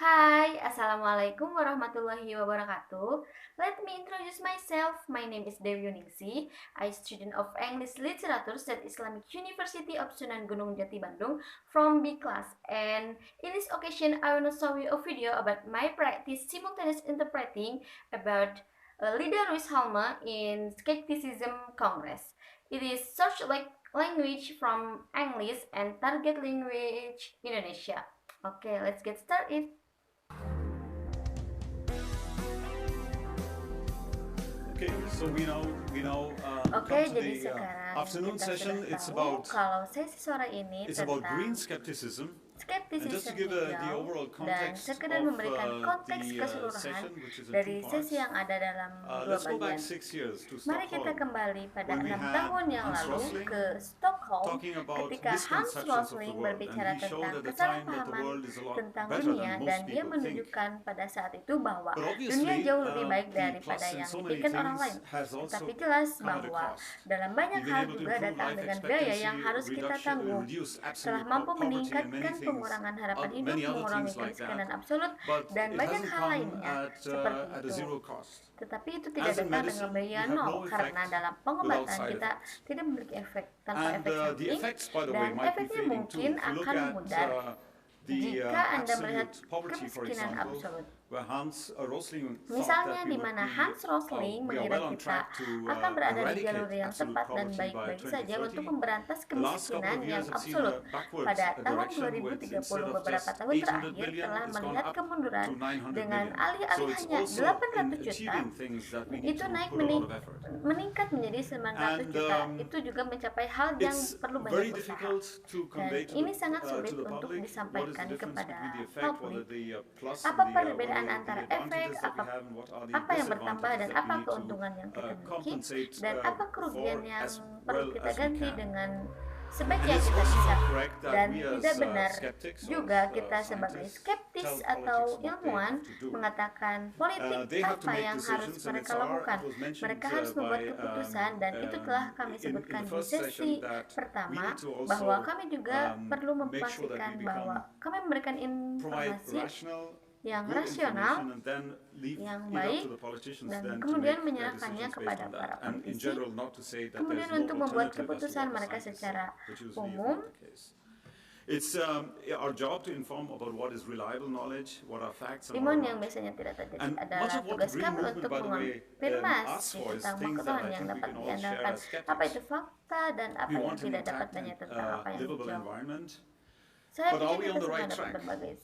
Hi, Assalamualaikum warahmatullahi wabarakatuh. Let me introduce myself. My name is Dewi Yuningsih. I student of English Literature at Islamic University of Sunan Gunung Jati Bandung from B class. And in this occasion, I want to show you a video about my practice simultaneous interpreting about Leader Louis Halma in Skepticism Congress. It is such like language from English and target language Indonesia. Okay, let's get started. Okay, so we now Oke, come to jadi the sekarang afternoon kita session. sudah It's tahu about kalau sesi sore ini green tentang skepticism. And just to skeptisisme give the hijau overall dan context sekedar of memberikan konteks the keseluruhan session, which is in dari two sesi parts. yang ada dalam dua Let's go back bagian. 6 years to Mari kita Stockholm, kembali pada when we 6 had tahun yang Hans lalu Rosling ke Stockholm talking about ketika Hans misconceptions of the Rosling world, berbicara and he showed tentang at the time that the kesalahpahaman world is a lot tentang better dunia than dan most dia people think. menunjukkan pada saat itu bahwa But dunia obviously, jauh lebih baik the daripada plus in yang so many dipikirkan orang lain. things has also Tetapi jelas come at a bahwa cost. dalam banyak We've been hal able to juga improve datang life dengan biaya yang expectancy, harus kita tanggung. reduce Telah absolute mampu poverty, and many meningkatkan things, pengurangan harapan hidup, many other mengurangi things like kemiskinan that. absolut, But dan it banyak hasn't hal come lainnya seperti at a itu. zero cost. Tetapi itu tidak As in datang dengan medicine, biaya we have nol, no karena effect dalam without pengobatan side kita effects. tidak memiliki efek tanpa And efek the samping, effects, by the way, dan might be efeknya fading too. mungkin If you look akan at memudar the jika Anda melihat absolute poverty, for kemiskinan example, absolut. where Hans Rosling thought Misalnya that di mana Hans Rosling we are mengira well on kita track to akan berada di eradicate jalur yang absolute tepat dan poverty by baik-baik saja 2030. untuk memberantas The last couple kemiskinan of yang years have seen absolut. a backwards Pada tahun direction, with 2030 instead of beberapa just tahun 800 terakhir billion, telah it's gone melihat up kemunduran to 900 dengan billion. alih-alih So it's hanya also 800 in juta achieving things that we need itu to naik put a lot of effort. meningkat menjadi 900 juta. Itu juga mencapai hal yang It's perlu very banyak usaha. difficult to Dan convey to ini sangat sulit the untuk public what is disampaikan the difference kepada between the effect, what publik. are the plus Apa and perbedaan what are antara the efek, advantages that we apa have and what are the apa yang bertambah dan disadvantages that we apa need to keuntungan yang kita miliki, compensate dan apa kerugian for yang as perlu well kita as we ganti can. dengan And sebaiknya it's kita also bisa. not correct that Dan we as tidak benar skeptics juga or kita sebagai scientists skeptis tell atau politics what they ilmuwan have to do. mengatakan politik They have to apa make yang harus decisions, and mereka it lakukan. was mentioned Mereka harus membuat by keputusan, dan itu telah kami in sebutkan the di first sesi session that we pertama, need to also bahwa kami juga perlu make sure that memastikan we bahwa become kami memberikan provide informasi rational, yang good rasional, information, and then leave yang it up baik, to the politicians dan then to kemudian make their menyerahkannya decisions based kepada on that. para And in politisi, general, not to say that kemudian there's no untuk membuat alternative as to keputusan what the mereka scientists secara say, which usually is umum. not the case. It's our job to inform about what is reliable knowledge, what are facts, and what Timun are yang not. biasanya tidak terjadi And much adalah of what tugas the Green kami Movement, untuk by the way, mengonfirmasi asks for is tentang things that pengetahuan I yang think we dapat can all diandalkan. share as Apa itu skeptics. fakta dan apa We yang want an tidak dapat intact banyak and tentang apa yang livable hijau. environment. Saya But are pikir we kita on the sedang right dapat track? berbagai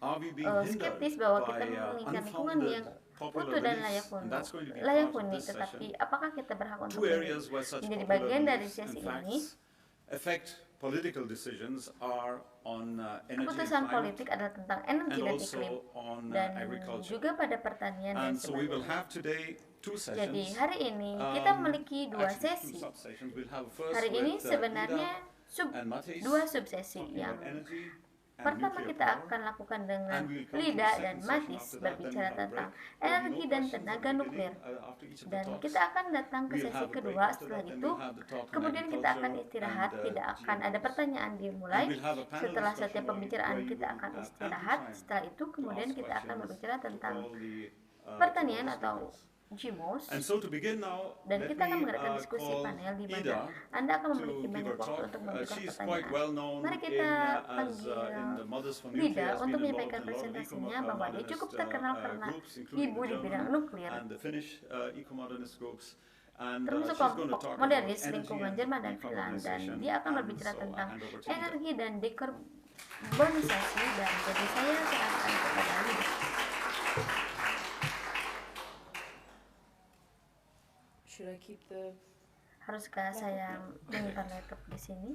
Are we being skeptis hindered bahwa by kita menginginkan lingkungan unfounded yang popular utuh dan beliefs? And that's going to be layak part of huni, this tetapi session. apakah kita berhak untuk Two areas where such menjadi popular bagian dari beliefs sesi and ini? facts affect political decisions are on energy and Keputusan climate, politik adalah tentang energi and dan also iklim, on dan agriculture. juga pada pertanian dan And so we will sebagainya. have today two sessions. Jadi hari ini kita memiliki dua Actually, sesi. two subsessions. We'll have first Hari ini with sebenarnya Ida and Matthijs dua subsesi. talking Yang about energy and pertama nuclear kita power. akan lakukan dengan And we'll come to Lida the dan second session Matthijs after that. Then berbicara we'll have tentang break. There'll be energi no dan questions tenaga at the nuklir. beginning, after each of the Dan talks. kita akan datang ke We'll sesi have a break kedua after setelah that, then itu. we'll have the talk on Kemudian kita akan agriculture istirahat, and, tidak akan ada GMOs. pertanyaan dimulai. And we'll have a panel Setelah discussion setiap pembicaraan where you kita will akan have istirahat. ample time Setelah itu to kemudian ask kita akan questions berbicara to tentang all the, pertanian all the atau speakers. GMOs. And so to begin now, Dan let kita akan me mengadakan diskusi call panel di mana Ida Anda akan to memiliki give banyak her waktu talk. untuk memberikan She's quite pertanyaan. well known Mari in, kita as panggil in the Mothers for Lida Nuclear, has untuk been menyampaikan involved in a lot of presentasinya bahwa dia cukup eco-modernist terkenal karena groups, including ibu the di bidang German nuklir, and the Finnish eco-modernist groups. And termasuk she's going to kelompok talk modernis about energy lingkungan and Jerman dan Finland, dan decarbonization. dia akan And berbicara so I tentang hand over to Ida. energi dan dekarbonisasi. Dan jadi saya serahkan kepada Lida. Should I keep the... Haruskah saya menyimpan laptop di sini?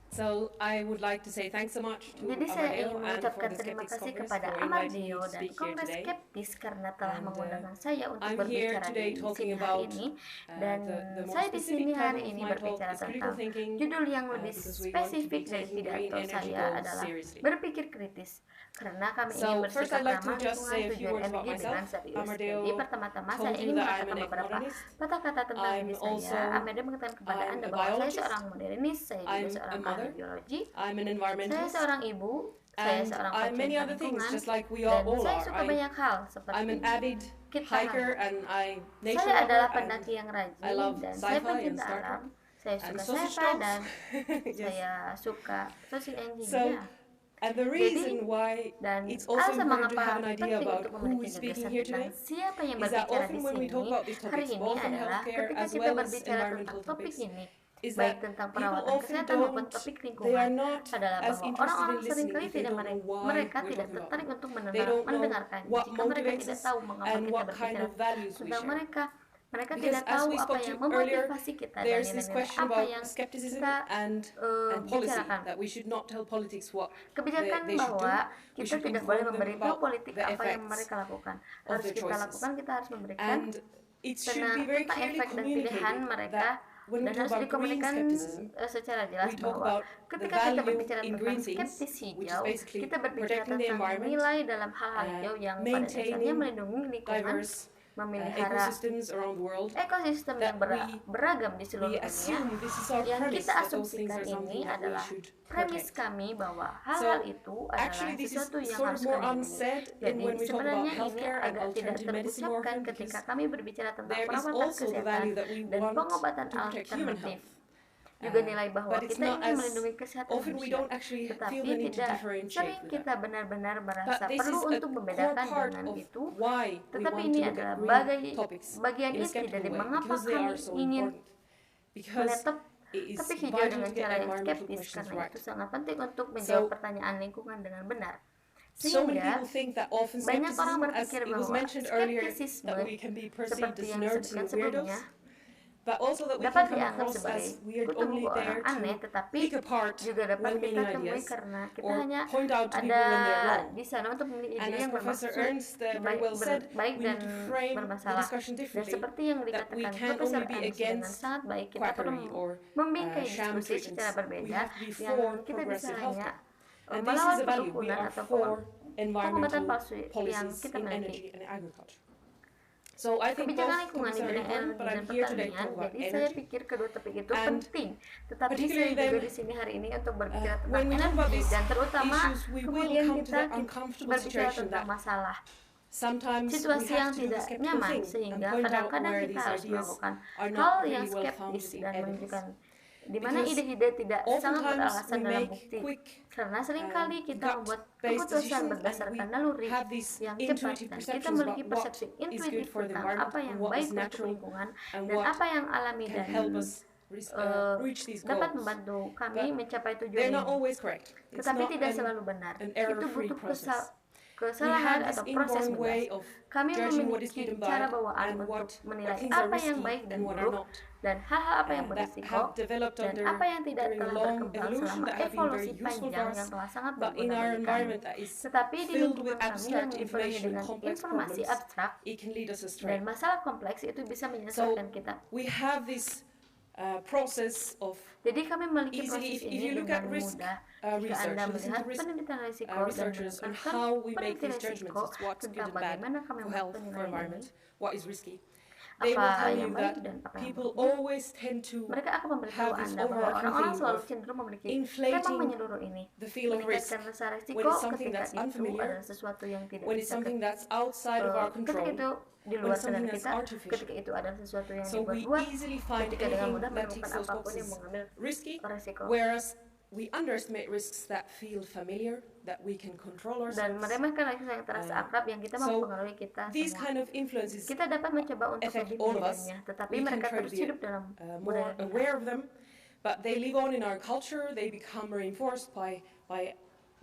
So I would like to say thanks so much to Jadi saya ingin Amadeo and for mengucapkan the terima Skeptics kasih Congress kepada for inviting me Amadeo to dan speak here Kongres today. Skeptis karena telah And, mengundang saya untuk I'm here berbicara today di talking sini hari about, ini, dan the more saya di specific sini title hari of ini my talk berbicara is critical tentang thinking, judul yang lebih because we want to be spesifik dari taking green pidato energy saya goals adalah seriously. berpikir kritis, karena kami ingin So first bersikap I'd like to ramah just say lingkungan a few tujuan words about energi dengan myself. serius. Amadeo Jadi pertama-tama saya told you ingin that I'm mengatakan an beberapa eco-modernist. kata-kata tentang I'm diri also saya. Amadeo mengatakan kepada I'm Anda a bahwa saya biologist. seorang modernis, saya juga I'm seorang a mother. mother. biologi, I'm an saya environmentalist. seorang ibu, saya And seorang I'm many pecinta other things, lingkungan, just like we dan all saya are. suka banyak hal seperti I'm an avid kita hiker hal. and nature Saya adalah lover and pendaki yang I rajin love dan saya sci-fi and pencinta Star Trek alam. Saya and suka sausage sci-fi dogs. dan Yes. saya suka sausage engine. So, Ya. and the reason why Dan it's also alasan important to mengapa have an idea penting about untuk who memiliki is speaking gagasan here tentang today siapa yang is that berbicara di often when we sini talk about these hari topics, ini both on adalah healthcare ketika as kita well as berbicara tentang environmental topik topics, ini, is baik that tentang people perawatan often kesehatan maupun don't, topik they lingkungan, are not adalah as bahwa interested orang-orang in listening seringkali if they tidak don't know why mereka we're tidak talking about tertarik them. untuk They don't know mendengarkan what jika mereka motivates tidak us tahu mengapa and kita what kind berbicara of values we tentang share. mereka Because tidak as tahu we apa spoke yang to earlier, memotivasi kita dan there's this nilai-nilai question apa about yang skepticism kita and policy, bicarakan. that we should not tell politics what Kebijakan they should do. bahwa We kita should tidak inform boleh them memberitahu about politik the apa yang effects mereka lakukan. of Harus their kita choices. lakukan, kita harus memberikan And it should be very tentang clearly efek dan pilihan communicated mereka, that when we dan talk harus about green dikomunikasikan skepticism, secara jelas we talk bahwa about the ketika kita value berbicara in tentang green things, skeptis which is hijau, basically kita berbicara protecting the tentang environment, nilai dalam hal-hal hijau yang pada dasarnya maintaining melindungi lingkungan, diverse memelihara ecosystems around the world, ekosistem that yang beragam di seluruh we dunia. assume this is our Yang premise, kita that those things asumsikan are ini something that we adalah should premis protect. kami bahwa So, hal-hal itu adalah actually this is sesuatu yang sort of harus more kami lindungi. unsaid in Jadi when we talk about sebenarnya ini healthcare and agak tidak alternative medicine more terucapkan often, ketika because kami berbicara tentang there is perawatan also the kesehatan value that we dan want pengobatan to protect human alternatif. health. Juga nilai bahwa But it's kita not ingin as melindungi kesehatan often we manusia. don't actually Tetapi feel the need to tidak differentiate sering with kita that. benar-benar But merasa this perlu is a untuk core membedakan part dengan of itu. why we Tetapi want ini to look adalah at green topics bagian in a inti skeptical dari way, mengapa because they are kami so ingin important. Because menetap it is topik hijau vital dengan to get cara yang environmental skeptis, questions karena right. itu sangat penting untuk menjawab So, pertanyaan lingkungan dengan benar. so many Sehingga people think that often banyak orang skepticism, as berpikir it was bahwa mentioned earlier, skeptisisme that we can be perceived seperti as yang nerds disebutkan and sebelumnya weirdos, but also that we dapat can come dianggap across sebagai as we are kutu only buku orang there aneh, to tetapi pick apart juga dapat kita well-meaning temui ideas karena kita or hanya point out to ada people when they're wrong. di sana untuk memilih ide And as yang Professor bermaksud Ernst very well said, baik we dan need to frame the bermasalah. discussion Dan differently, seperti yang that we dikatakan can't Profesor only be Ernst dengan against sangat baik, kita quackery perlu or membingkai sham diskusi treatments. secara We berbeda have to be yang for kita bisa progressive hanya healthcare. And this is melawan a value. We perdukunan are atau for pengobatan environmental palsu yang policies kita in miliki. energy and agriculture. So I think both Kebijakan lingkungan di topics are bidang important, but energi dan I'm here today to pertanian, talk about jadi saya energy. pikir kedua topik itu And penting. Tetapi saya particularly juga then, di sini hari ini untuk berbicara tentang when we talk about energi these dan terutama issues, we will kemudian come to kita that uncomfortable berbicara situation tentang that masalah sometimes we situasi have yang to do the tidak skeptical nyaman thing and sehingga point out kadang-kadang where kita these harus ideas melakukan are hal not yang really well founded skeptis in dan evidence. menunjukkan di mana Because ide-ide tidak sangat oftentimes we beralasan dalam make bukti. quick Karena seringkali kita membuat gut-based keputusan decisions and berdasarkan we naluri have these yang cepat intuitive dan kita perceptions memiliki about what persepsi is good intuitif for the tentang environment apa yang and what baik is untuk natural lingkungan and dan what apa yang alami can dan help us reach these dapat goals. membantu kami But mencapai tujuan they're not ini. always correct. It's Tetapi not tidak selalu benar. an Itu error-free butuh process. We kesalahan have this atau proses inborn way bebas. of Kami judging what is memiliki good and cara bad bawaan and untuk what menilai things are apa yang risky baik dan and what are buruk not. dan hal-hal apa yang That berisiko have developed dan under apa yang tidak during a telah long berkembang evolution selama that have been evolusi very useful panjang for us. yang telah sangat But in berguna our bagi kami. environment that is Tetapi di filled lingkungan with kami yang abstract dipenuhi information and dengan complex informasi problems, abstrak it can lead us astray. dan masalah kompleks itu bisa menyesatkan kita. We have this process of Jadi kami memiliki easily, proses if ini you look dengan at risk mudah. Jika research, Anda listen melihat to risk penelitian risiko dan researchers on mendengarkan how we make penelitian these judgments, risiko it's what's good tentang and bad bagaimana kami for membuat health, for penilaian environment, ini, what is risky. They will apa tell yang you baik that dan apa yang people buruk. always tend to Mereka akan memberitahu have this Anda bahwa overarching orang-orang theme selalu of cenderung memiliki inflating tema menyeluruh ini, the feel of risk meningkatkan rasa risiko when it's something ketika that's itu unfamiliar, adalah sesuatu yang tidak when it's bisa something that's outside of our ketika control, itu di when luar it's something kendali that's kita, artificial. ketika itu adalah sesuatu yang So we dibuat-buat, easily find ketika dengan anything mudah that menemukan ticks those apapun yang boxes mengambil risky, resiko. whereas we underestimate risks that feel familiar, that we can control Dan ourselves. meremehkan risiko yang terasa akrab yang kita So mempengaruhi kita these semua. kind of influences Kita dapat mencoba untuk affect lebih all of us. menghindarinya, tetapi We can mereka try to terus be hidup dalam more budaya kita. aware of them, but they live on in our culture. They become reinforced by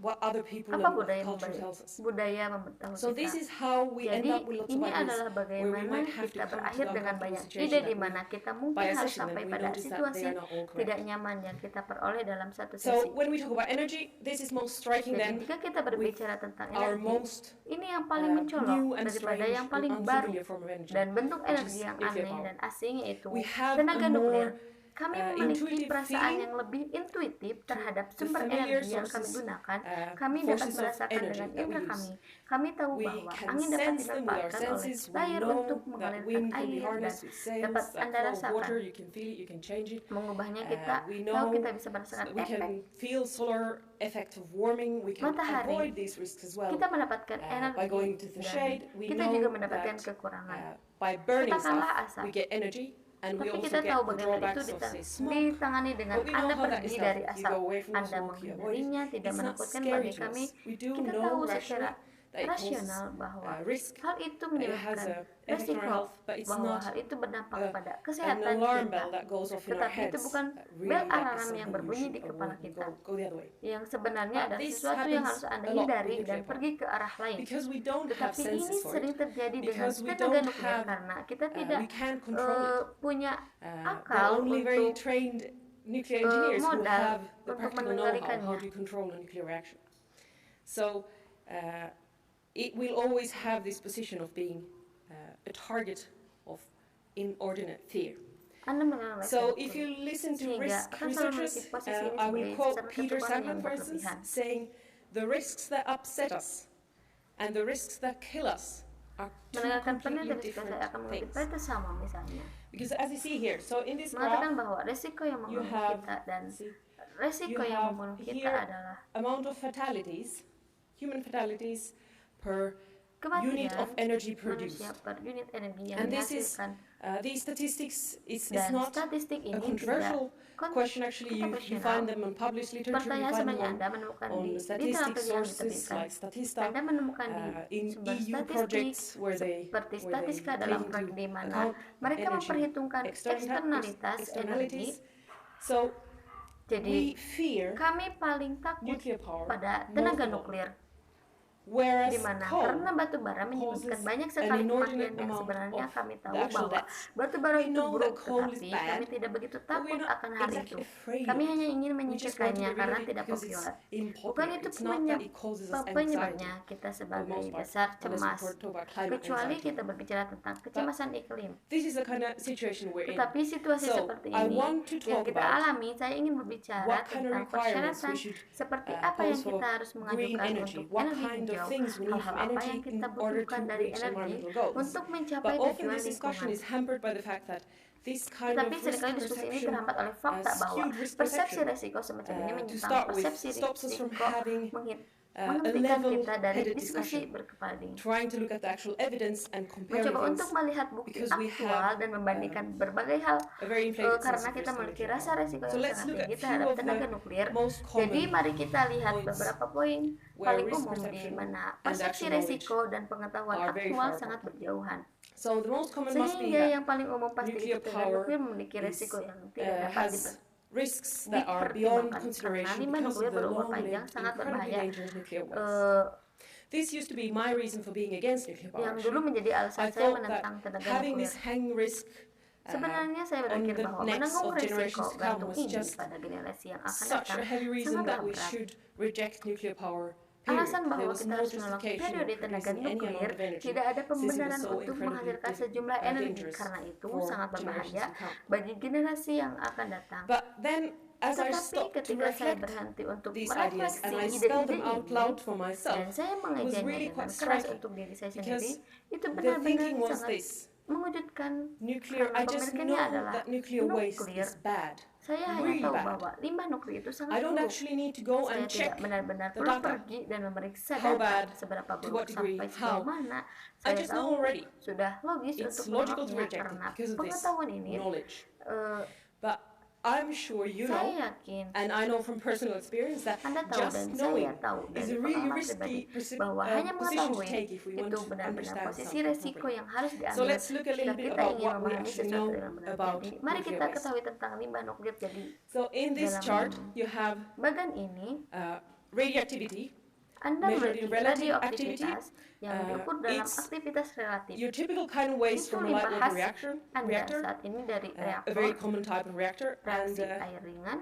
what other people Apa and what budaya culture memberi? tells us. Budaya memberitahu So this kita. is how we end Jadi up with lots of ini ideas adalah where we bagaimana might have to kita come to berakhir the dengan uncomfortable banyak situation ide that di we, mana kita by mungkin a harus session, sampai and we pada notice that situasi they are not all tidak correct. nyaman yang kita peroleh dalam satu So sesi. when we talk about energy, this is most striking Jadi then jika kita berbicara tentang our energi, most ini yang paling mencolok new and daripada strange yang and paling baru unfamiliar form of energy, dan bentuk which energi is yang nuclear aneh power. dan asing, yaitu We have tenaga a nuklir. more Kami memiliki intuitive perasaan feeling yang lebih intuitif terhadap the sumber familiar energi yang kami sources, gunakan. Kami dapat forces of merasakan energy dengan that we indera use. kami. Kami tahu We bahwa can angin dapat sense them with our dimanfaatkan oleh senses. We air know untuk that mengalirkan wind can be air dan harnessed with dapat sails, that Anda flow of water, rasakan. you can feel it, you can change it. Mengubahnya kita We tahu know kita bisa merasakan we efek can feel solar effect of warming. We can matahari. avoid these risks as well. Kita mendapatkan energi By going to the dan shade, we kita know juga mendapatkan that kekurangan. by burning Katakanlah stuff, asap. we get energy, and we Tapi also kita get tahu the bagaimana itu drawbacks of, say, smoke. ditangani dengan But we know Anda how that pergi is dari helpful. You asap. go away from the Anda smoke, you avoid it. menghindarinya, tidak It's not menakutkan scary bagi to kami. us. We do Kita know tahu rationally secara that it causes rasional bahwa risk, hal itu that it has menyebabkan a effect on our resiko, health, but it's bahwa not hal itu berdampak pada an kesehatan alarm kita. bell that goes off in our Tetapi itu heads. bukan Really, bel that is alarm yang something you berbunyi should di kepala avoid and kita. go the other way. Yang sebenarnya But adalah this sesuatu yang happens harus Anda a lot hindari with dan nuclear power. pergi ke arah lain. Because we don't have Tetapi ini senses for sering it, terjadi dengan because we tenaga don't nuklir have, karena kita tidak we can't control it. punya They're akal only very untuk trained nuclear engineers who modal have the untuk practical know-how how mengendalikannya. to control a nuclear reaction. So it will always have this position of being a target of inordinate fear. Anda mengenal So resiko. if you listen to Sehingga risk akan selalu researchers, memiliki posisi ini I will sebagai quote sasaran Peter ketukuran Sackman, yang for instance, berlebihan. saying, "The risks that upset us and the risks that kill us are two Mendengarkan completely penelitian risiko different saya akan things." mengutip sama misalnya. Because as you see here, so in this Mengatakan graph, bahwa resiko yang you membunuh have, kita dan see, resiko you yang have membunuh kita here adalah amount of fatalities, human fatalities per kematian unit of energy produced. manusia per unit energi yang And this is dihasilkan. these statistics is Dan not statistik a ini controversial tidak question. Actually, you find kontroversial. them on published literature. You Pertanyaan find sebenarnya them Anda menemukan on di statistics literatur yang sources diterbitkan. like Statista, Anda menemukan di in sumber EU statistik projects where they seperti Statistika take dalam into proyek di mana account mereka energy memperhitungkan eksternalitas energi. externalities. So Jadi we fear kami paling takut nuclear power pada most tenaga of all. nuklir, Whereas di mana coal karena batu bara menyebabkan causes banyak an sekali inordinate kematian yang amount sebenarnya of kami the tahu actual bahwa deaths. batu bara We itu know buruk, that coal is tetapi bad, kami tidak begitu but we're takut not akan hal exactly itu. afraid Kami of it. hanya ingin We just want to menyingkirkannya get rid karena of it tidak because it's populer. Bukan unpopular. itu It's not that it causes us anxiety. penyebabnya kita For the sebagai most part, dasar unless we cemas, talk about climate kecuali anxiety. kita berbicara tentang kecemasan iklim. This is the kind of situation we're in. Tetapi situasi So, seperti I ini want to yang talk kita about alami, saya ingin berbicara what kind of tentang requirements persyaratan we should seperti apa yang pose for kita harus green mengajukan energy. untuk What energi kind of hijau, things we need hal-hal from apa energy yang in kita order to butuhkan dari reach energi environmental goals. untuk mencapai But often tujuan this discussion lingkungan. is hampered by the fact that this kind Tetapi of risk seringkali diskusi ini perception, terhambat oleh fakta bahwa skewed risk persepsi perception, resiko semacam ini to menyimpang start with, persepsi stops us from risiko having a menghentikan kita dari level-headed diskusi discussion, berkepala trying to look at the actual evidence and compare mencoba things untuk melihat bukti because we aktual have dan membandingkan berbagai hal a very inflated sense karena of kita risk in memiliki nuclear rasa power. resiko So yang let's sangat look at tinggi few terhadap of tenaga the nuklir. most Jadi common mari kita lihat points beberapa poin where paling risk umum di perception mana and persepsi actual resiko dan pengetahuan are very aktual far sangat apart. berjauhan. So the most common must be Sehingga that yang paling umum pasti nuclear itu tenaga power nuklir memiliki resiko yang tidak dapat has risks that are beyond dipertimbangkan karena consideration limbah because nuklir of the berumur panjang long-lived, sangat incredibly berbahaya. dangerous nuclear waste. Eh, This used to be my reason for being against nuclear power. yang dulu Actually. menjadi I alasan saya thought menentang that tenaga having nuklir. this hang risk Sebenarnya saya on berpikir the bahwa necks menanggung of resiko generations to come gantung was ini just pada generasi yang akan such datang a heavy reason sangatlah that we berat. should reject nuclear power. Alasan Period. There bahwa was kita no harus menolak justification periode of tenaga producing any nuklir, amount of energy tidak ada since it was pembenaran so untuk incredibly menghasilkan sejumlah energi dangerous karena itu for sangat generations berbahaya to come. bagi generasi yang akan datang. But then, as I Tetapi stopped to ketika saya reflect berhenti untuk these ideas merefleksi and I spelled ide-ide them out ini loud for dan myself, saya it was mengejanya really dengan quite keras striking untuk diri saya because sendiri, itu the benar-benar thinking was sangat this: mengejutkan nuclear. karena I just pemikirannya know adalah that nuclear waste nuklir. is bad. Saya hanya Really tahu bad. bahwa limbah nuklir itu I sangat don't buruk. actually need to go Saya and tidak check benar-benar the perlu data. pergi dan memeriksa How data bad, seberapa to buruk what degree, sampai sejauh how. mana. I Saya just know tahu already. sudah logis It's untuk logical to menolaknya reject it karena because of this pengetahuan ini knowledge. eh, But I'm sure you saya know, yakin and I know from personal experience, that Anda tahu just dan knowing saya tahu is dari a really pengalaman risky pribadi bahwa hanya position to mengetahui take if we want itu to benar-benar understand posisi something resiko properly. yang harus So diambil let's look a little jika bit kita about ingin what we memahami actually sesuatu know dengan benar. about Jadi, mari nuclear kita waste. ketahui tentang limbah nuklir. Jadi, So in this dalam chart, you have bagan ini radioactivity. Anda Measured in memiliki relative radioaktivitas yang diukur dalam it's aktivitas relatif. your typical kind of waste Itu from a light dibahas water reactor, Anda saat ini dari a very reaktor, common type of reactor, and reaksi air ringan,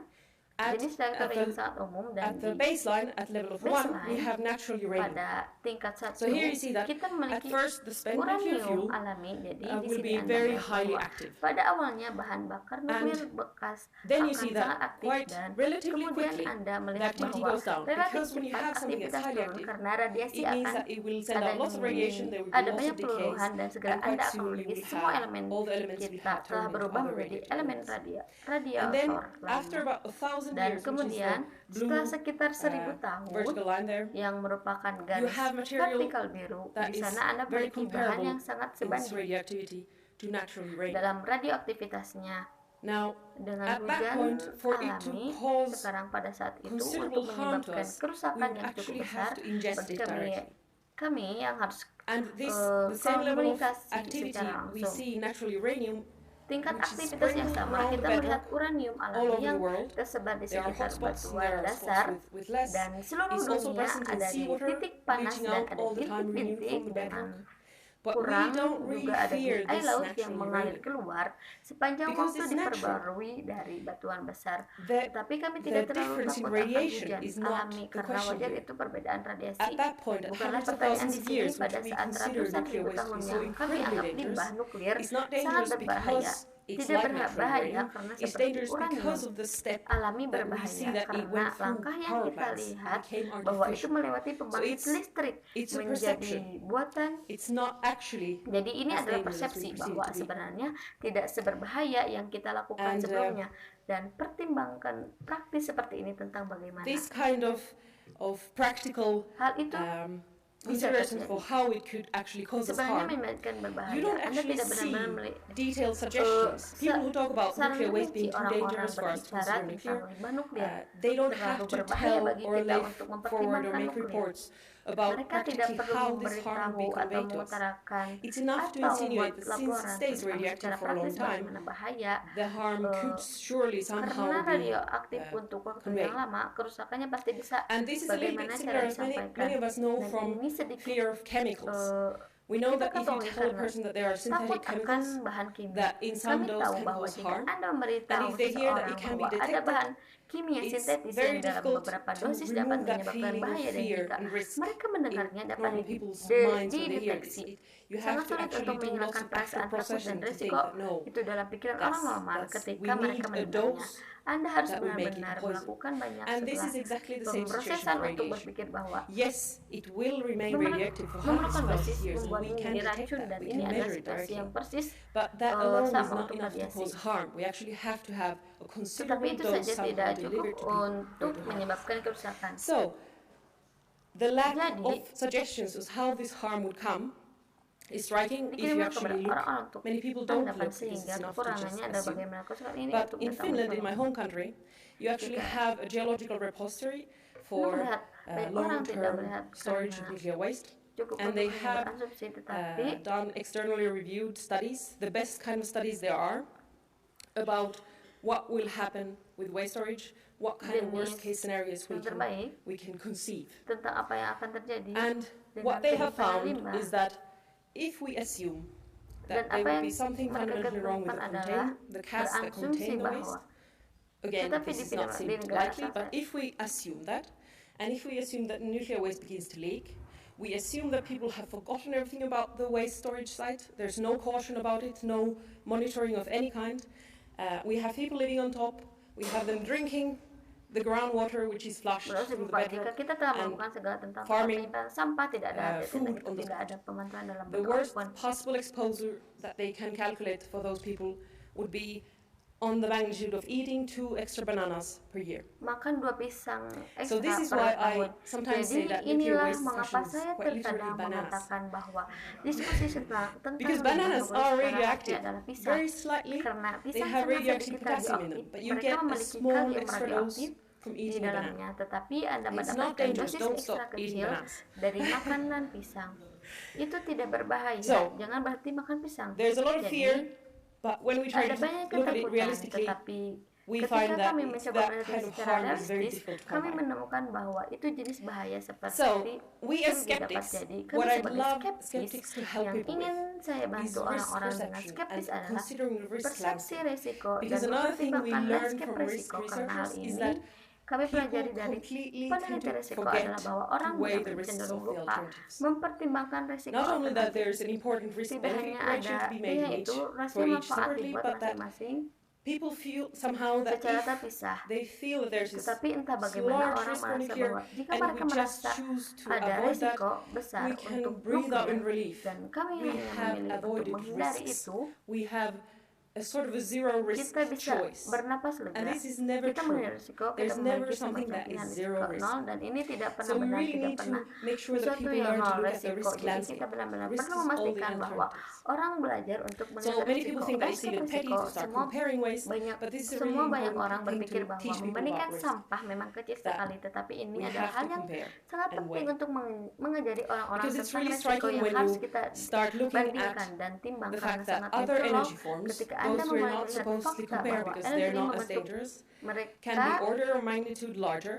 jenis reaktor yang sangat umum dan at the di baseline, at level of 1, we baseline have natural uranium. pada tingkat 1 So here you see that kita at memiliki first the spent nuclear uranium fuel alami. Jadi di will sini be Anda very melihat highly bahwa active. pada awalnya bahan bakar nuklir bekas Then akan you see sangat that aktif quite dan relatively kemudian quickly Anda the melihat activity bahwa goes down, relatif because when you cepat have something that's aktivitas highly turun active, karena radiasi it means akan that it will send ada out lots of radiation, there will be ada lots banyak of decays, peluluhan dan segera and Anda quite akan soon you memiliki will semua have elemen all the elements we kita have telah turned into berubah other menjadi radioactive elemen elements. And then radiator after lainnya. about 1,000 Dan years, which is kemudian the setelah blue sekitar 1000 tahun vertical line there, yang merupakan you garis have material vertikal biru, that di is sana Anda very memiliki bahan comparable yang sangat in its sebanding radioactivity to natural uranium. dalam radioaktivitasnya Now, dengan at that hujan point, for it to alami. cause Sekarang pada saat itu considerable untuk harm to menyebabkan us, we kerusakan would yang cukup actually besar have to ingest bagi it directly. kami yang harus And this, the same level of komunikasi activity secara we langsung. see in natural uranium, Tingkat which is aktivitas yang sprinkled sama around kita the melihat bedrock uranium all alami over the yang world. tersebar di There are sekitar hotspots and batuan there are dasar spots with less. dan seluruh It's also dunia present in ada di seawater, titik panas leaching dan out ada all the time uranium titik-titik from the dengan bedrock. But we kurang don't really juga ada di fear air this laut yang natural mengalir uranium. keluar sepanjang Because waktu it's natural. diperbarui dari batuan besar. The Tetapi kami tidak terlalu difference in takut akan radiation hujan is not alami the karena question wajar here. itu perbedaan radiasi. At that point, at Bukanlah hundreds of pertanyaan thousands di of sini years, pada which we saat consider ratusan nuclear ribu waste to tahun be so yang kami incredibly anggap dangerous, limbah nuklir it's not sangat dangerous berbahaya. because it's Tidak like natural berbahaya uranium. karena It's seperti dangerous uranium because of the step alami that we see berbahaya that it karena went through langkah yang power kita plants lihat became bahwa itu artificial. melewati pembangkit it's- listrik it's a menjadi perception. buatan. It's not actually Jadi ini as adalah dangerous as we persepsi perceive bahwa it to be. sebenarnya tidak seberbahaya yang kita lakukan And, sebelumnya, dan pertimbangkan praktis seperti ini tentang bagaimana This kind of practical hal itu bisa considerations terjadi. for how it could actually cause us Sebenarnya harm. menyebabkan berbahaya. You don't Anda actually tidak see benar-benar detailed suggestions. People who talk about saran nuclear waste rinci being too orang-orang dangerous for us to berbicara consider tentang nuclear, limbah nuklir they don't terlalu have to berbahaya tell bagi or kita lay untuk forward or mempertimbangkan make nuklir. reports about Mereka tidak practically perlu how this harm memberitahu will be atau conveyed to us. mengutarakan It's enough to atau insinuate membuat that since it laporan stays tentang radioactive secara for a long praktis time, bagaimana bahaya the harm could surely somehow karena be radioaktif untuk waktu conveyed. yang lama, kerusakannya pasti bisa. And this is a little bit Bagaimana similar, cara as many disampaikan. of us know Dan from ini sedikit fear of chemicals. We know kita that if you ketahui tell a karena person that there are takut synthetic akan chemicals, bahan kimia. that in some Kami dose tahu can bahwa cause jika harm, Anda and memberitahu if they hear that seseorang it can be bahwa ada detected, bahan kimia it's sintetis very yang dalam difficult beberapa to dosis dapat remove that menyebabkan feeling of bahaya, dan fear jika and risk mereka in mendengarnya dapat normal people's minds when they hear this. dideteksi. You Sangat have to sulit actually untuk do lots menghilangkan of perasaan after takut dan processing to think risiko that no, itu dalam pikiran orang normal we ketika mereka need a mendengarnya. dose Anda harus that will make it benar-benar poison. melakukan banyak And this is setelah exactly the same situation pemrosesan for untuk radiation. berpikir bahwa Yes, it will remain radioactive for hundreds memerlukan of thousands dosis of years, and membuatnya we can menjadi detect racun, that, dan we ini can adalah measure it situasi directly. yang persis But that alone is sama not untuk enough to radiasi. cause harm. We actually have to have a Tetapi considerable itu dose saja somehow tidak cukup delivered to people untuk to harm. menyebabkan kerusakan. So, the lack Jadi, of suggestions as how this harm would come is striking if you dikirimkan kepada actually look. orang-orang untuk Many people don't tanggapan, look because sehingga it's enough to just kekurangannya adalah assume. bagaimana kerusakan ini But untuk in bertanggung Finland, in my jawab. home country, you actually Jika have a geological repository Anda for melihat banyak orang tidak long-term melihat storage of karena nuclear waste. cukup And untuk they hanya have berasumsi, tetapi done externally reviewed studies, the best kind of studies there are, about what will happen with waste storage, what kind of worst case scenarios yang terbaik we can conceive. tentang apa yang akan terjadi And dengan what they have penyimpanan found limbah. is that if we assume Dan that there apa would yang be something mereka fundamentally wrong with ketemukan the casks that berasumsi contain the bahwa waste, again, tetapi this di is not di seem negara likely, but asalnya, if we assume that, and if we assume that nuclear waste begins to leak, we assume that people have forgotten everything about the waste storage site, there's no caution about it, no monitoring of any kind, we have people living on top, we have them drinking the groundwater which is flushed Berarti through the jika bedrock, kita telah and melakukan segala tentang farming, penyimpanan sampah, tidak ada food tindak on the tidak spot. ada pemantauan dalam the bentuk worst apapun. possible exposure that they can calculate for those people would be on the magnitude of eating 2 extra bananas per year. Makan 2 pisang ekstra So this is per why tahun. I sometimes Jadi say that nuclear inilah waste mengapa discussion is saya quite literally terkadang bananas. mengatakan bahwa diskusi tentang Because limbah bananas nuklir are secara radioactive, hati adalah pisang. very slightly. Karena They pisang have sangat radioactive sedikit potassium in radioaktif. them, but you Mereka get a memiliki small kalium extra radioaktif dose from di eating a banana. dalamnya, tetapi Anda It's not mendapatkan dangerous, dosis don't ekstra stop eating kecil bananas. dari makanan pisang. Itu tidak berbahaya, So, jangan berhenti makan pisang. There's a lot of Jadi, fear, but when we try ada to banyak look at it ketakutan, realistically, tetapi we Ketika find that kami mencoba that meneliti kind of secara harm is very realistis, difficult to kami come by. menemukan bahwa itu jenis bahaya So, seperti we as curiga dapat skeptics, jadi. Kami what I'd sebagai love skeptis, skeptics to help yang people ingin with saya is bantu risk orang-orang dengan perception skeptis and adalah considering the risk persepsi landscape. resiko dan Because another thing we mempertimbangkan learn landscape from risk resiko. Karena hal researchers is ini that kami people pelajari dari completely tend peneliti to resiko forget adalah bahwa to orang weigh mudah the risks cenderung of the lupa alternatives. mempertimbangkan resiko Not only that alternatif. there's an important Tidak risk-benefit hanya ratio ada to be made in yaitu for rasio each manfaat separately, dibuat but that masing-masing, people feel somehow that secara if terpisah. they feel that there's this Tetapi entah bagaimana large orang risk for merasa nuclear bahwa jika and mereka we just merasa choose to ada avoid that, resiko besar we can untuk breathe out in nuklir relief. dan kami We hanya have memilih untuk avoided menghindari risks. itu, We have a sort of a zero risk kita bisa choice. bernapas lega. And this is never Kita true. menghindari risiko, kita There's never memiliki something semacam that pilihan is zero risiko risk. nol, dan ini tidak pernah So we benar, really tidak need to pernah make sure that sesuatu people yang learn to nol look at the resiko. risk Jadi kita landscape. benar-benar Risk perlu is all the memastikan bahwa alternatives. orang belajar untuk So melihat many risiko. people think that it's Landscape even petty risiko, to start semua comparing waste, but this is a really banyak important orang thing berpikir to bahwa teach people membandingkan about risk. sampah memang kecil That sekali, tetapi ini we adalah have hal to yang compare sangat and penting weigh. untuk mengajari orang-orang Because it's tentang really resiko striking yang when harus you kita start looking bandingkan at dan timbang, the karena fact that sangat other mencolok energy forms, ketika Anda those we're mulai not melihat supposed to fakta compare bahwa because they're energi not as membentuk dangerous, mereka can be order of magnitude larger.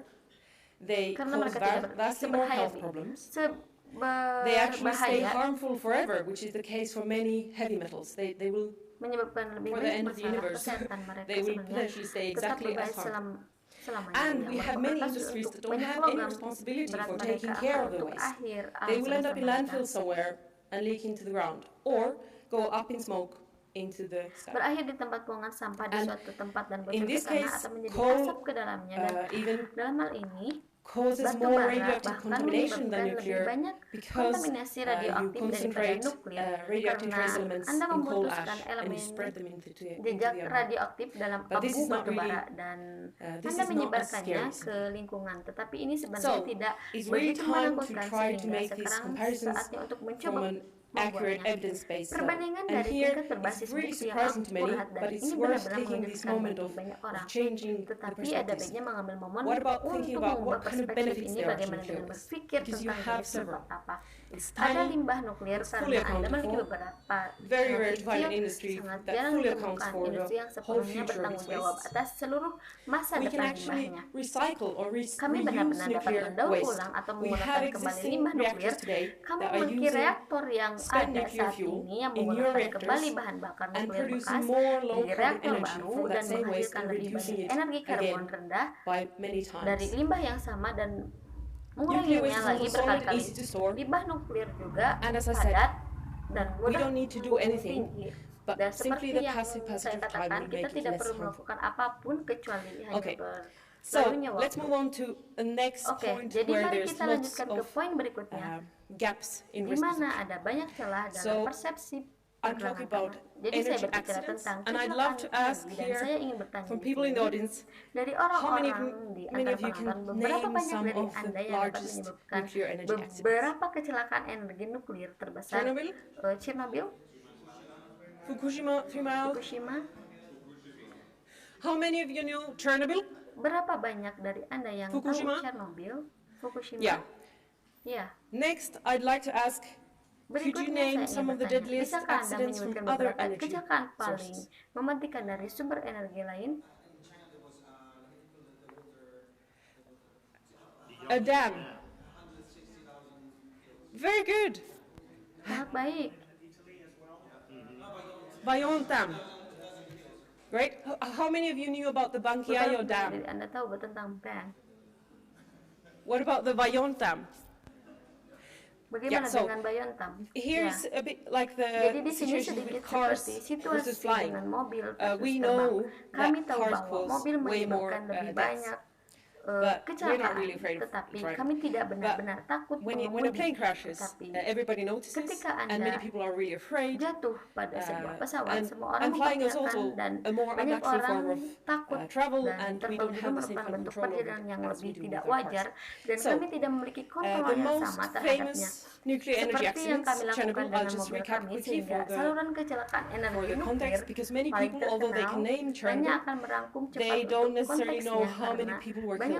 They karena cause mereka tidak vastly more seberbahaya health problems. seberbahaya They actually stay harmful forever, which is the case for many heavy metals. They will, menyebabkan lebih for the banyak end of the masalah universe, kesehatan mereka they will sebenarnya potentially stay tetap exactly berbahaya as harmful. selamanya. And we Yang have many berpotensi industries untuk that don't banyak have any logam responsibility berat for mereka taking akan care of the untuk waste. akhir They will end up in semesta landfill mereka. somewhere and leak into the ground, or go up in smoke into the sky. Berakhir di tempat pembuangan sampah di And suatu tempat dan in bocor ke this tanah case, atau menjadi coal, asap ke dalamnya, dan even dalam hal ini causes batu more bara radioactive bahkan contamination than menyebabkan lebih nuclear banyak because kontaminasi you radioaktif daripada concentrate nuklir, radioactive trace karena elements Anda in coal memutuskan ash and elemen you spread them into the jejak environment. radioaktif dalam But this abu is not batu bara, really, dan this Anda is not as menyebarkannya scary. ke lingkungan. Tetapi ini So, sebenarnya tidak it's really begitu time to menakutkan, try to sehingga make these sekarang comparisons saatnya untuk from mencoba an accurate membuatnya. evidence-based Perbandingan and dari here tingkat berbasis it's really bukti yang surprising to many, akurat, dan but it's ini worth benar-benar taking this mengejutkan moment bagi of banyak orang. changing the Tetapi ada perspectives. baiknya mengambil momen What about thinking untuk about mengubah what kind of perspektif benefits ini, there are to bagaimana nuclear dengan waste? berpikir Because you tentang have jenis several. sampah apa. It's Ada tiny, limbah nuklir it's fully karena Anda memiliki accountable, beberapa very sangat rare to find kecil, an industry sangat that jarang fully accounts ditemukan for the industri yang whole sepenuhnya future of bertanggung its jawab wastes. atas seluruh masa We can depan actually limbahnya. recycle or Kami reuse benar-benar dapat nuclear mendaur waste. ulang atau We have menggunakan kembali existing limbah nuklir. reactors today Kami that are memiliki using reaktor yang spent ada nuclear saat fuel ini yang in your menggunakan kembali reactors bahan bakar and nuklir producing bekas more di low-carbon reaktor energy baru for dan that same waste menghasilkan and lebih reducing banyak it energi karbon again rendah by many dari times. limbah yang sama dan Nuclear waste menguranginya is lagi also solid, berkali-kali. easy to store, Limbah nuklir juga and as I said, padat dan we mudah don't need to do tumbuh anything, tinggi. but Dan simply seperti the yang passive passage saya of time katakan, will kita make it tidak less perlu harmful. melakukan apapun kecuali hanya Okay. berlalunya So let's waktu. move on to the next Oke, point jadi where mari there's kita lots lanjutkan ke of poin berikutnya, gaps in di risk mana perception. ada banyak celah dalam So, persepsi I'm talking pergelangan about tangan. Jadi saya energy berbicara accidents, tentang and I'd love to ask energi, dan saya here ingin bertanya from di people in the sini, audience, dari how many orang-orang di many antara of you can penonton, beberapa name banyak some dari of Anda the yang dapat largest menyebabkan nuclear energy accidents? beberapa kecelakaan energi nuklir terbesar? Chernobyl, Chernobyl, Fukushima. Fukushima. How many of you know Chernobyl? Berapa banyak dari Anda yang Fukushima? tahu Chernobyl? Fukushima? Yeah. Ya. Next, I'd like to ask, could you Berikutnya name saya some ingin of the bertanya, deadliest bisakah Anda accidents from menyebutkan other beberapa energy kecelakaan paling sources? mematikan dari sumber energi lain? A dam. Very good. Sangat baik. Bayonne Dam. Great. How many of you knew about the Banquiayo Beberapa Dam? dari Anda tahu tentang bank. What about the Bayonne Dam? Bagaimana Yeah, so dengan Bayontam? Here's Ya. a bit like Jadi the di sini situation sedikit with cars seperti versus situasi flying. dengan mobil We versus terbang. know Kami that tahu cars bahwa cause mobil way more menyebabkan lebih deaths. banyak But we're not kecelakaan, really afraid of tetapi driving. kami tidak benar-benar takut When a mengemudi. plane crashes, Tapi everybody notices, ketika and Anda many people are really afraid. jatuh pada sebuah pesawat, and semua orang flying is memperkirakan also dan a more banyak unnatural form orang of takut travel, dan and we terbang don't juga have the same merupakan kind of bentuk control over perjalanan yang it as we lebih do tidak with our wajar cars. dan So, kami tidak memiliki kontrol The yang most sama terhadapnya. famous nuclear energy Seperti yang accidents, kami lakukan Chernobyl, dengan I'll just mobil recap kami, quickly sehingga for saluran kecelakaan energi the nuklir context, because many paling people, although they terkenal can name hanya Chernobyl, akan merangkum cepat they don't untuk necessarily know konteksnya how many karena people were banyak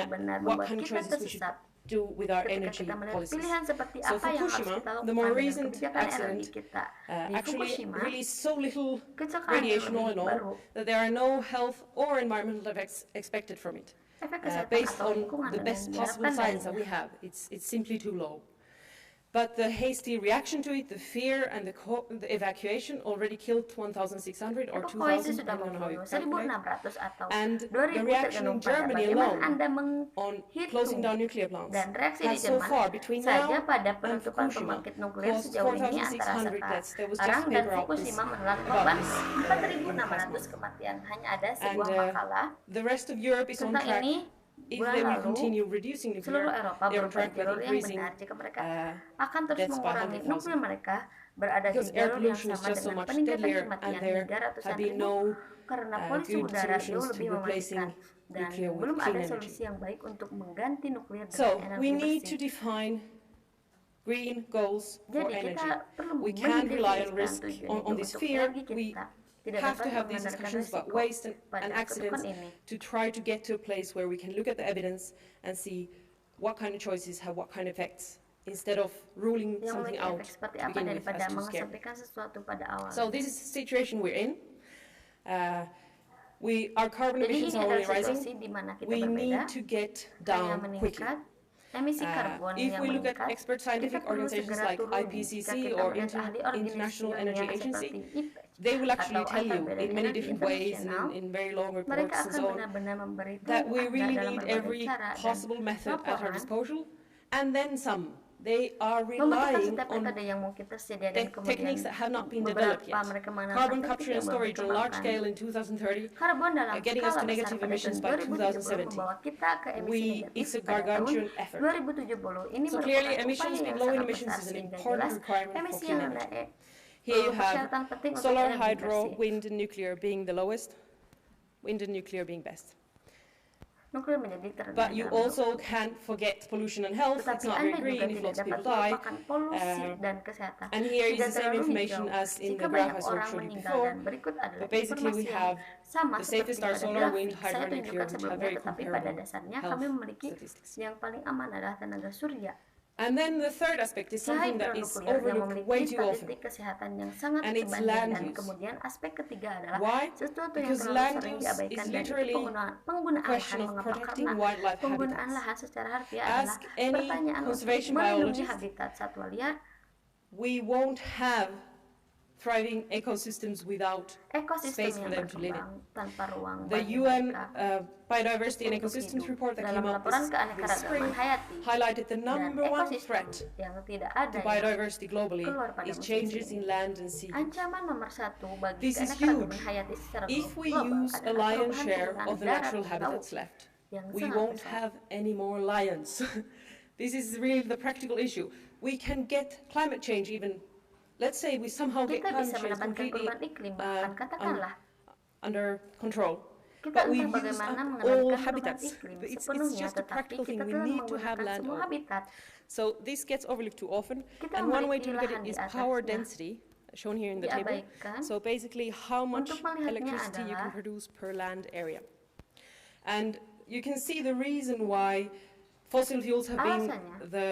at benar-benar what membuat kind of kita choices we should tersesat. do with our ketika energy kita melihat policies. pilihan seperti So apa yang harus Fukushima, kita the lakukan more dengan recent kebijakan energi accident, kita di actually Fukushima, released so little kecelakaan yang radiation all lebih in all baru, that there are no health or environmental effects expected from it. efek kesehatan Based atau on lingkungan the dan best yang possible diharapkan science that we darinya. have, it's simply too low. But the hasty reaction to it, the fear and the evacuation already killed 1,600 or Evakuasi 2,000, sudah depending on how you membunuh calculate. 1.600 atau And 2.000 the reaction tergantung in pada Germany bagaimana alone Anda on closing menghitung. down nuclear plants Dan reaksi di has so Jerman far between saja now pada and penutupan Fukushima pembangkit nuklir caused sejauh ini antara 4,600 deaths. There was just sekarang a dan paper out Fukushima menelan about korban this in the past 4.600 month. kematian. Hanya ada And sebuah makalah the rest of Europe is on tentang track. ini. If Bulan they will lalu, continue reducing seluruh nuclear, Eropa they are on berubah track with jalur yang increasing benar jika mereka akan terus deaths by mengurangi 100,000. nuklir mereka berada di Because air jalur yang pollution is sama just so dengan much peningkatan deadlier, and kematian there hingga ratusan have been ribu no karena polusi good udara jauh solutions to lebih replacing mematikan dan nuclear with belum clean ada energy. solusi yang baik untuk mengganti nuklir dengan So energi we need to bersih. define green goals for Jadi energy. kita perlu We can't rely on mendefinisikan risk tujuan on hidup this untuk fear. energi We kita. Tidak have dapat to have these mengandalkan discussions about risiko waste and pada accidents ketukan ini. to try to get to a place where we can look at the evidence and see what kind of choices have what kind of effects, instead of ruling Yang something memiliki out efek seperti to apa begin with daripada as too scary. mengesampingkan sesuatu pada awal. So this is the situation we're in. Our carbon Jadi emissions ini are adalah already rising. situasi di mana kita We berbeda, need to get hanya down quickly. meningkat, emisi karbon If yang we look at meningkat, expert kita scientific perlu organizations segera like turun. Jika IPCC kita or melihat ahli organisasi International ilmiah Energy seperti Agency, IPCC they will actually atau tell you Badan in many Energi different ways and Internasional, in very long mereka reports and akan so on, benar-benar memberitahu that we Anda really dalam need berbagai every cara dan possible method at our laporan disposal, and then some. They are membutuhkan relying setiap on metode yang mungkin tersedia dan kemudian techniques that have not been developed beberapa yet. mereka mengenal Carbon teknik capture and yang belum storage on large dikembangkan. scale in 2030, Karbon dalam getting us skala to besar negative pada emissions tahun by 2070 2070. membawa kita ke emisi It's negatif a pada tahun gargantuan effort. 2070. Ini So merupakan clearly, upaya emissions yang with low sangat emissions besar is an sehingga important jelas requirement for emisi clean yang energy. rendah Here you have persyaratan penting untuk solar, energi hydro, bersih. wind and nuclear being the lowest, wind and nuclear being best. Nuklir menjadi terendah But you dalam also can't forget pollution and health. It's tetapi not Anda very juga green if tidak lots of dapat people die. melupakan polusi dan kesehatan. And here is Tidak the same terlalu information hijau as in jika the banyak graph I orang showed you meninggal before. dan berikut adalah But basically informasi we yang have sama the seperti safest are pada solar, wind, grafik. Saya hydro, tunjukkan nuclear, which have sebelumnya, very tetapi pada comparable dasarnya health kami memiliki statistics. yang paling aman adalah tenaga surya. And then the third aspect is something that is Hidronuklir yang overlooked way memiliki too often. statistik kesehatan yang sangat And it's sebanding land dan use. kemudian aspek ketiga adalah Why? sesuatu yang Because terlalu land sering use diabaikan is dan itu literally penggunaan question lahan. of Mengapa? protecting Karena wildlife penggunaan habitats. lahan secara harfiah adalah Ask any pertanyaan untuk conservation melindungi biologist. habitat satwa liar. We won't have thriving ecosystems without Ekosistem space for yang them to live in. berkembang tanpa ruang The bagi UN mereka Biodiversity and untuk Ecosystems hidup. report that Dalam came out laporan this keanekaragaman spring hayati highlighted the dan number one ekosistem threat yang tidak ada to yang biodiversity globally keluar pada is musim changes semi. in land and sea. Ancaman nomor satu bagi This is keanekaragaman huge. hayati secara If we global use a adalah lion's perubahan share penggunaan of the darat natural laut habitats left, yang we sangat won't besar. have any more lions. This is really the practical issue. We can get climate change even, let's say we somehow get Kita climate bisa change mendapatkan completely perubahan iklim, bahkan katakanlah under control. kita But we entah use bagaimana up mengendalikan all perubahan habitats. iklim But it's sepenuhnya, just a tetapi practical thing. kita We telah need to have menggunakan land semua all. habitat. So this gets overlooked too often. Kita And one way memiliki to look at lahan it di is power atasnya. density, shown here in the table. Diabaikan. So basically how much Untuk melihatnya electricity you can adalah produce per land area. And you can see the reason why fossil fuels have been Alasannya, the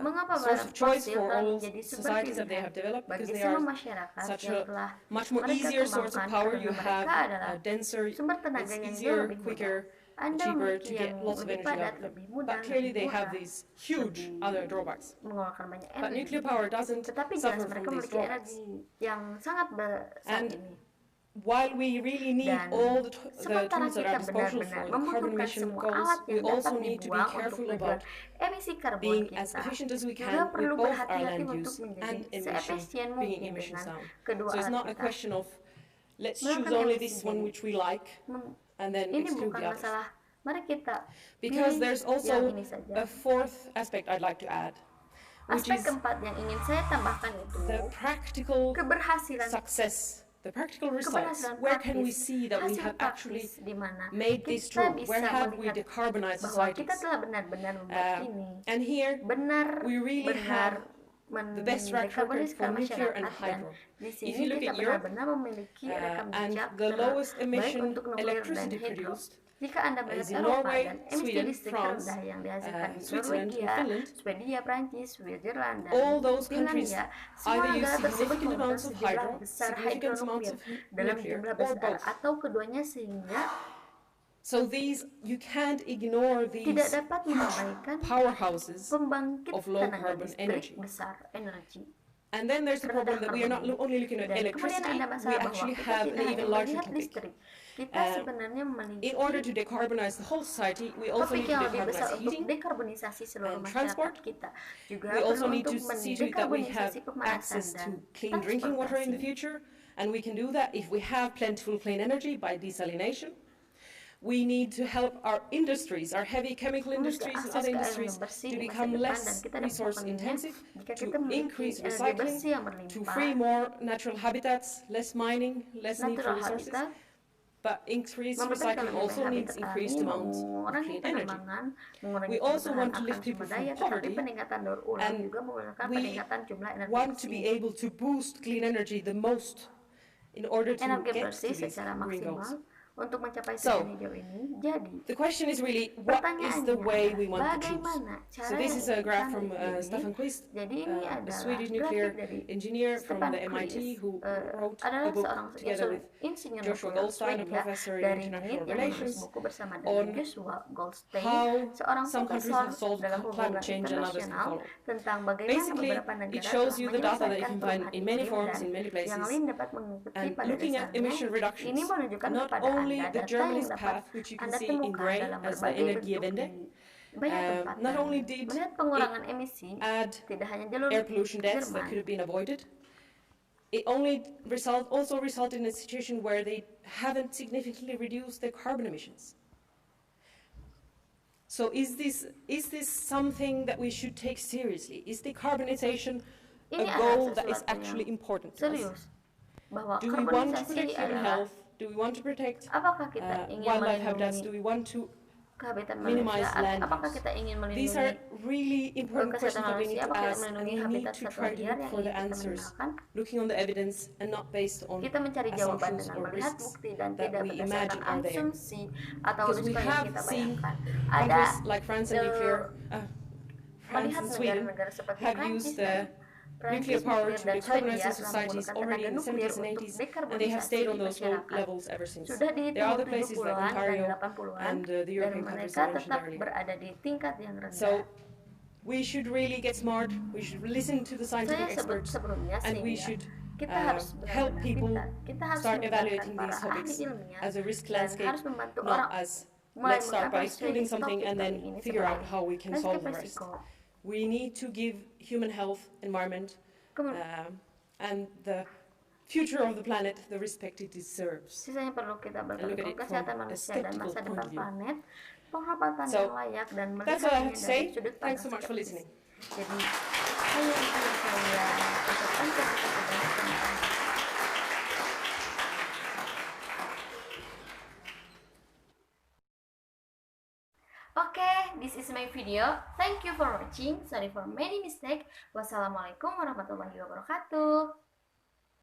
mengapa source barang of choice fosil for telah all menjadi sumber societies that they pilihan have developed, because bagi they semua are masyarakat such yang a telah much more mereka easier source of kembangkan power. karena You mereka have adalah a denser, sumber it's tenaga yang jauh easier, lebih mudah. quicker, Anda cheaper memiliki to get yang lots of lebih energy out padat, of them. lebih mudah, But clearly lebih they have murah, these huge lebih other drawbacks. mengeluarkan banyak But energi. nuclear power doesn't Tetapi jelas suffer mereka from these memiliki drawbacks. energi yang sangat besar And ini. while we really need Dan all the sementara tools at kita our disposal benar-benar for the carbon membutuhkan emission semua goals, alat we yang also dapat need to be dibuang untuk careful tujuan about emisi karbon being kita. as efficient as we Juga can with perlu both our berhati-hati land untuk use menjadi and seefisien bringing mungkin emissions dengan down. kedua So it's alat not a kita. question of let's Melakukan choose only emisi this one jadi which we like and then ini exclude bukan the others. masalah mari kita Because pilih there's yang also ini saja. a fourth aspect I'd like to add, which Aspek is keempat yang ingin saya tambahkan itu the practical keberhasilan success, the practical results. keberhasilan Where can we praktis, see that we hasil have actually praktis di mana made this kita true? bisa Where have we melihat decarbonized bahwa kita societies? telah benar-benar membuat ini And here we really benar-benar have the best track record for mendekarbonisikan nuclear and masyarakat, dan hydro. di If sini you look kita at Europe, benar-benar memiliki rekam and jejak the lowest baik emission untuk nuklir dan electricity hidro. produced Jika Anda melihat is in Eropa Norway, dan emisi Sweden, listrik France, terendah yang dihasilkan di Switzerland, and Norwegia, Finland, Swedia, Prancis, Switzerland, dan all those countries Finlandia, either semua use negara tersebut significant menggunakan amounts of sejumlah hydro, besar significant amounts hidronuklir of dalam nuclear, jumlah or besar both. atau keduanya, sehingga So these, you can't ignore tidak these dapat mengabaikan powerhouses pembangkit of low tenaga carbon listrik energy. besar energi. And then there's the problem that we are not only looking at Dan kemudian electricity, ada we masalah bahwa actually kita have tidak an hanya even larger melihat topic. listrik, kita sebenarnya In order memiliki to decarbonize the whole society, we also topik need to yang lebih besar decarbonize untuk heating. dekarbonisasi seluruh and masyarakat transport. kita. Juga We also perlu need to untuk see to it that we have mendekarbonisasi pemanasan access dan to clean drinking water in the transportasi. future, and we can do that if we have plentiful clean energy by desalination. We need to help our industries, our heavy chemical industries and other industries to become less resource intensive, to increase recycling, to free more natural habitats, less mining, less need for resources. But increased recycling also needs increased amounts of clean energy. We also want to lift people from poverty, and we want to be able to boost clean energy the most in order to get to these green goals. Untuk mencapai So, tujuan hidup ini. Jadi, the question is really, what is the way we want to choose? So this is a graph from Stefan Quist, a Swedish nuclear engineer from the MIT who wrote a book together with Joshua Goldstein, a professor in international relations, on how some countries have solved climate change and others can follow. Basically, it shows you the data that you can find in many forms, in many places, and looking at emission reductions, not only the Germany's path, which you can see in grey as the Energiewende, not only did it add air pollution deaths that could have been avoided, it also resulted in a situation where they haven't significantly reduced their carbon emissions. So is this something that we should take seriously? Is decarbonization a goal that is actually important to us? Do we want to protect human health? Do we want to protect wildlife habitats? Do we want to minimize land use? These are really important questions that we need to ask, and we need to try to look for the answers, looking on the evidence and not based on assumptions or risks that we imagine are there. Because we have seen countries like France and France and Sweden have used nuclear power to decarbonize their societies already in the 70s and 80s, and they have stayed on those low levels ever since. There are other places like Ontario and the European countries I mentioned earlier. So we should really get smart, we should listen to the scientific experts, and we should help people start evaluating these topics as a risk landscape, not as let's start by excluding something and then figure out how we can solve the rest. We need to give human health, environment, and the future of the planet the respect it deserves. Sisanya perlu kita And look at it kesehatan from a manusia dan skeptical masa point depan of view. planet, penghormatan So, yang layak, dan that's all I have melihatnya to dari say. sudut Thanks so pandang much for skeptis. listening. Jadi, hanya itu yang saya ucapkan kepada teman-teman. Okay, this is my video. Thank you for watching. Sorry for many mistakes. Wassalamualaikum warahmatullahi wabarakatuh.